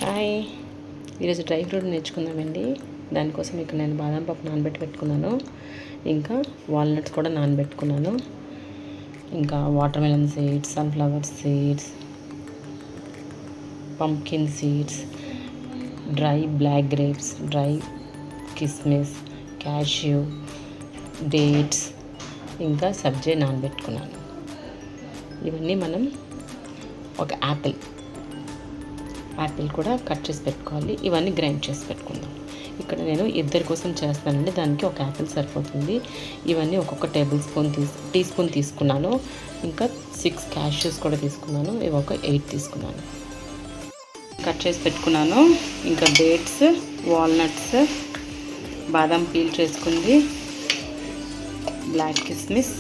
Hi, ఈరోజు dry fruit నేర్చుకుందామండి. దానికోసం ఇక్కడ నేను బాదం పప్పు నానబెట్టి పెట్టుకున్నాను, ఇంకా వాల్నట్స్ కూడా నానబెట్టుకున్నాను, ఇంకా water melon seeds, sunflower seeds, pumpkin seeds, dry black grapes, dry కిస్మిస్, క్యాష్యూ, డేట్స్, ఇంకా సబ్జీ నానబెట్టుకున్నాను. ఇవన్నీ మనం ఒక యాపిల్ కూడా కట్ చేసి పెట్టుకోవాలి. ఇవన్నీ గ్రైండ్ చేసి పెట్టుకుందాం. ఇక్కడ నేను ఇద్దరి కోసం చేస్తానండి, దానికి ఒక యాపిల్ సరిపోతుంది. ఇవన్నీ ఒక్కొక్క టీ స్పూన్ తీసుకున్నాను. ఇంకా 6 క్యాష్యూస్ కూడా తీసుకున్నాను. ఇవి ఒక 8 తీసుకున్నాను, కట్ చేసి పెట్టుకున్నాను. ఇంకా డేట్స్, వాల్నట్స్, బాదం పీల్ చేసుకుంది, బ్లాక్ కిస్మిస్,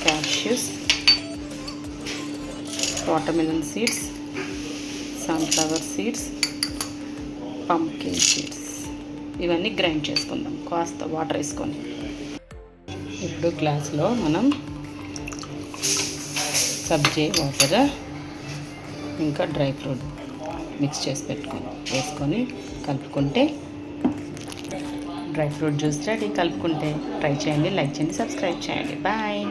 cashews, water melon seeds, sunflower seeds, pumpkin seeds, ఇవన్నీ గ్రైండ్ చేసుకుందాం కాస్త వాటర్ వేసుకొని. ఇప్పుడు గ్లాస్లో మనం సబ్జీ వాటర్ ఇంకా డ్రై ఫ్రూట్ మిక్స్ చేసి వేసుకొని కలుపుకుంటే డ్రై ఫ్రూట్ జ్యూస్ రెడీ. కలుపుకుంటే ట్రై చేయండి, లైక్ చేయండి, సబ్స్క్రైబ్ చేయండి. బాయ్.